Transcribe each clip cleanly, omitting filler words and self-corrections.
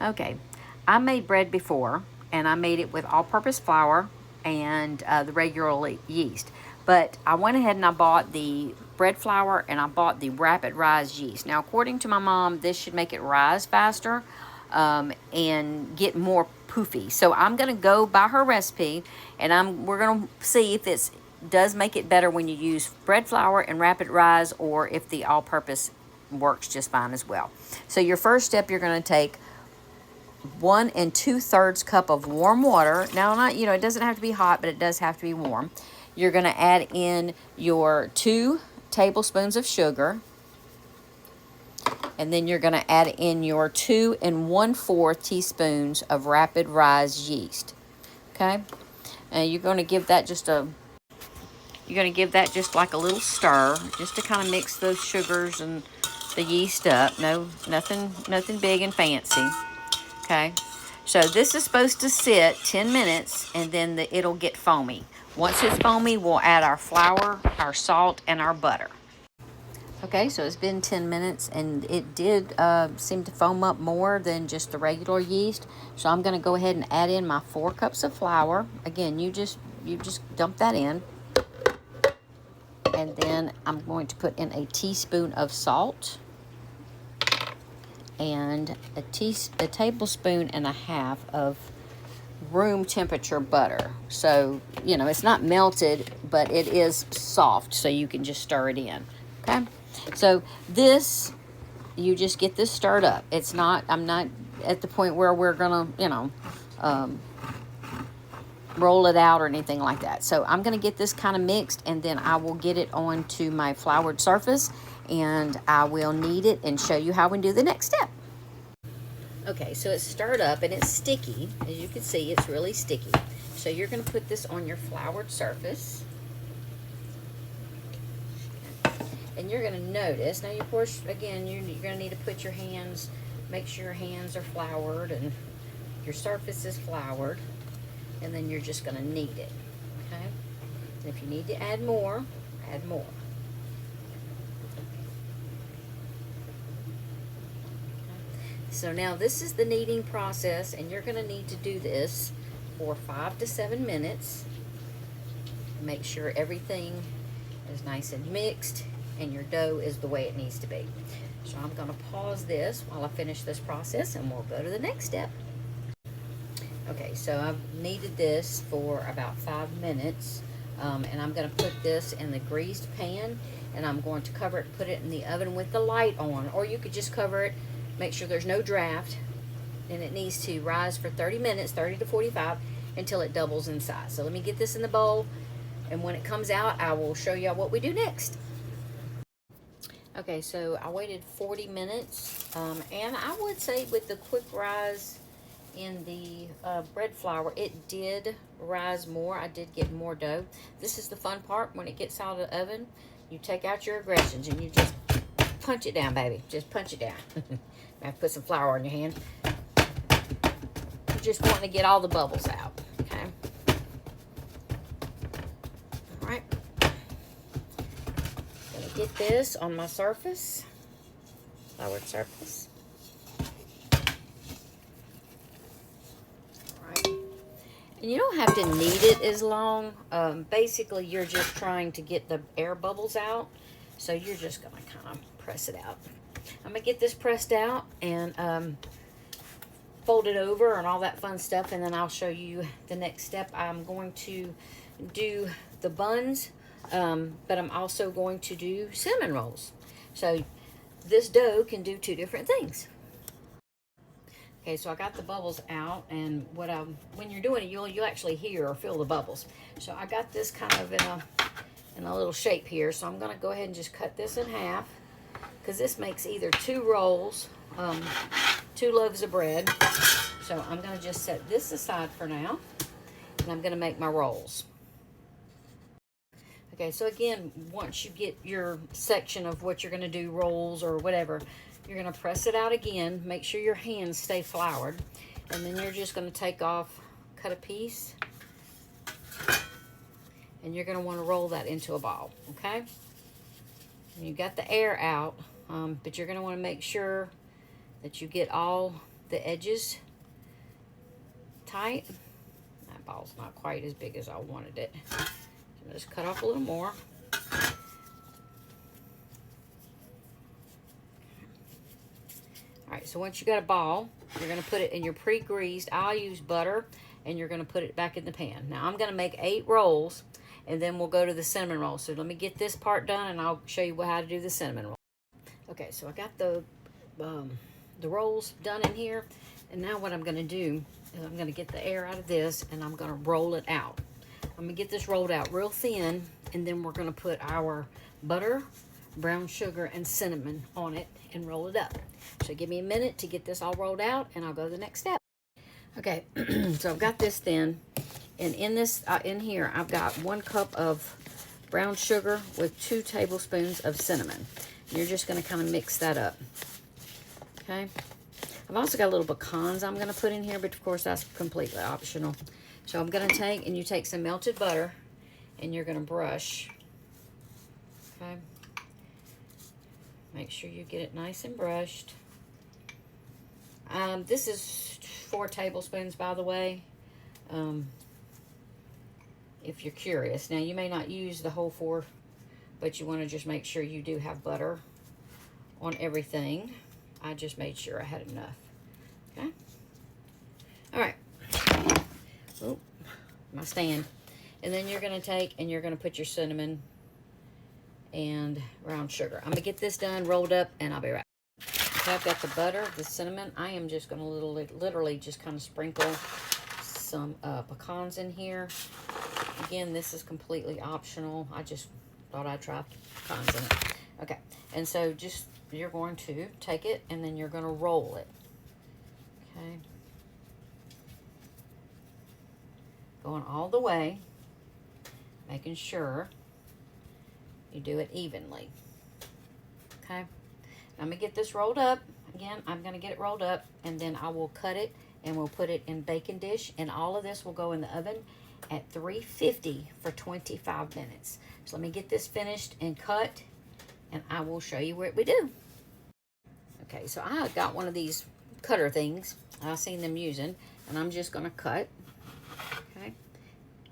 Okay, I made bread before, and I made it with all-purpose flour and the regular yeast. But I went ahead and I bought the bread flour and I bought the Rapid Rise yeast. Now, according to my mom, this should make it rise faster and get more poofy. So I'm gonna go by her recipe, and we're gonna see if this does make it better when you use bread flour and Rapid Rise, or if the all-purpose works just fine as well. So your first step, you're gonna take 1 2/3 cup of warm water. Now, not, it doesn't have to be hot, but it does have to be warm. You're going to add in your 2 tablespoons of sugar, and then you're going to add in your 2 1/4 teaspoons of Rapid Rise yeast. Okay, and you're going to give that just like a little stir, just to kind of mix those sugars and the yeast up. No, nothing big and fancy. Okay, so this is supposed to sit 10 minutes, and then it'll get foamy. Once it's foamy, we'll add our flour, our salt, and our butter. Okay, so it's been 10 minutes, and it did seem to foam up more than just the regular yeast. So I'm going to go ahead and add in my 4 cups of flour. Again, you just dump that in. And then I'm going to put in a teaspoon of salt and a tablespoon and a half of room temperature butter. So, it's not melted, but it is soft, so you can just stir it in. Okay, so this, you just get this stirred up. I'm not at the point where we're gonna roll it out or anything like that. So I'm gonna get this kind of mixed, and then I will get it onto my floured surface, and I will knead it and show you how we do the next step. Okay, so it's stirred up and it's sticky. As you can see, it's really sticky. So you're going to put this on your floured surface. And you're going to notice, now of course, again, you're going to need to put your hands, make sure your hands are floured and your surface is floured. And then you're just going to knead it. Okay? And if you need to add more, add more. So now this is the kneading process, and you're going to need to do this for 5 to 7 minutes. Make sure everything is nice and mixed and your dough is the way it needs to be. So I'm going to pause this while I finish this process, and we'll go to the next step. Okay, so I've kneaded this for about 5 minutes, and I'm going to put this in the greased pan, and I'm going to cover it and put it in the oven with the light on, or you could just cover it. Make sure there's no draft, and it needs to rise for 30 minutes, 30 to 45, until it doubles in size. So let me get this in the bowl, and when it comes out, I will show you what we do next. Okay, so I waited 40 minutes, and I would say with the quick rise in the bread flour, it did rise more. I did get more dough. This is the fun part. When it gets out of the oven, you take out your aggressions and you just punch it down, baby. Just punch it down. I have to put some flour on your hand. You just want to get all the bubbles out, okay? All right. Gonna get this on my surface, floured surface. All right. And you don't have to knead it as long. Basically, you're just trying to get the air bubbles out. So you're just gonna kind of press it out. I'm gonna get this pressed out and fold it over and all that fun stuff, and then I'll show you the next step. I'm going to do the buns, but I'm also going to do cinnamon rolls. So this dough can do 2 different things. Okay, so I got the bubbles out, and when you're doing it, you'll actually hear or feel the bubbles. So I got this kind of in a little shape here, so I'm going to go ahead and just cut this in half, because this makes either 2 rolls, 2 loaves of bread. So I'm going to just set this aside for now, and I'm going to make my rolls. Okay, so again, once you get your section of what you're going to do, rolls or whatever, you're going to press it out again. Make sure your hands stay floured, and then you're just going to take off, cut a piece, and you're going to want to roll that into a ball, okay? And you got the air out, but you're going to want to make sure that you get all the edges tight. That ball's not quite as big as I wanted it. So just cut off a little more. All right, so once you got a ball, you're gonna put it in your pre-greased, I'll use butter, and you're gonna put it back in the pan. Now I'm gonna make 8 rolls, and then we'll go to the cinnamon roll. So let me get this part done, and I'll show you how to do the cinnamon roll. Okay, so I got the rolls done in here, and now what I'm gonna do is I'm gonna get the air out of this, and I'm gonna roll it out. I'm gonna get this rolled out real thin, and then we're gonna put our butter, brown sugar, and cinnamon on it and roll it up. So give me a minute to get this all rolled out, and I'll go to the next step. Okay, so I've got this thin, and in this in here I've got 1 cup of brown sugar with 2 tablespoons of cinnamon. And you're just going to kind of mix that up. Okay, I've also got little pecans I'm going to put in here, but of course that's completely optional. So I'm going to take some melted butter, and you're going to brush. Okay, make sure you get it nice and brushed. This is 4 tablespoons, by the way, if you're curious. Now, you may not use the whole 4, but you want to just make sure you do have butter on everything. I just made sure I had enough. Okay? All right. Oh, my stand. And then you're going to take and you're going to put your cinnamon and brown sugar. I'm going to get this done, rolled up, and I'll be right back. Okay, I've got the butter, the cinnamon. I am just going to literally just kind of sprinkle some pecans in here. Again, this is completely optional. I just thought I'd try pecans in it. Okay, and so just you're going to take it and then you're going to roll it. Okay, going all the way, making sure you do it evenly. Okay. I'm going to get this rolled up. Again, I'm going to get it rolled up, and then I will cut it, and we'll put it in baking dish, and all of this will go in the oven at 350 for 25 minutes. So let me get this finished and cut, and I will show you what we do. Okay, so I got one of these cutter things I've seen them using, and I'm just going to cut. Okay,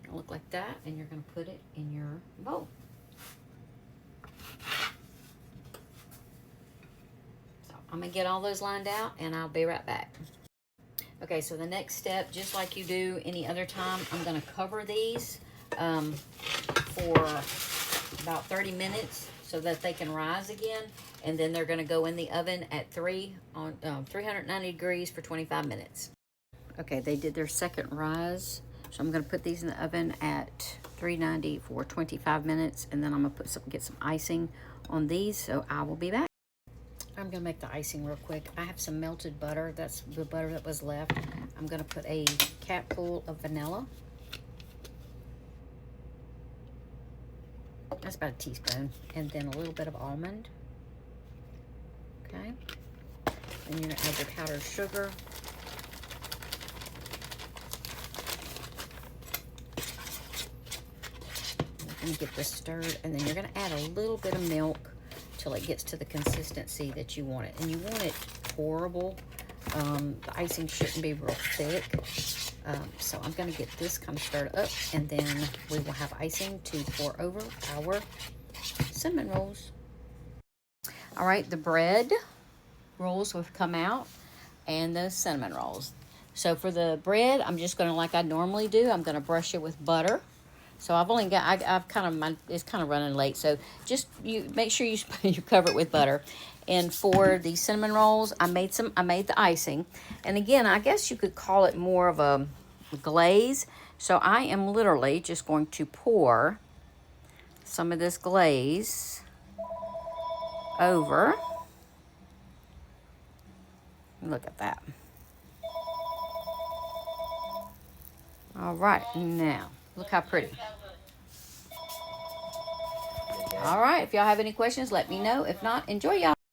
it'll look like that, and you're going to put it in your bowl. I'm going to get all those lined out, and I'll be right back. Okay, so the next step, just like you do any other time, I'm going to cover these for about 30 minutes so that they can rise again, and then they're going to go in the oven at 390 degrees for 25 minutes. Okay, they did their second rise, so I'm going to put these in the oven at 390 for 25 minutes, and then I'm going to get some icing on these, so I will be back. I'm going to make the icing real quick. I have some melted butter. That's the butter that was left. I'm going to put a capful of vanilla. That's about a teaspoon. And then a little bit of almond. Okay. Then you're going to add your powdered sugar. You're going to get this stirred. And then you're going to add a little bit of milk till it gets to the consistency that you want it. And you want it pourable. The icing shouldn't be real thick. So I'm going to get this kind of stirred up, and then we will have icing to pour over our cinnamon rolls. All right, the bread rolls have come out, and the cinnamon rolls. So for the bread, I'm just going to, like I normally do, I'm going to brush it with butter. So I've only got, it's kind of running late. So just you make sure you cover it with butter. And for the cinnamon rolls, I made the icing. And again, I guess you could call it more of a glaze. So I am literally just going to pour some of this glaze over. Look at that. All right, now. Look how pretty. All right, if y'all have any questions, let me know. If not, enjoy y'all.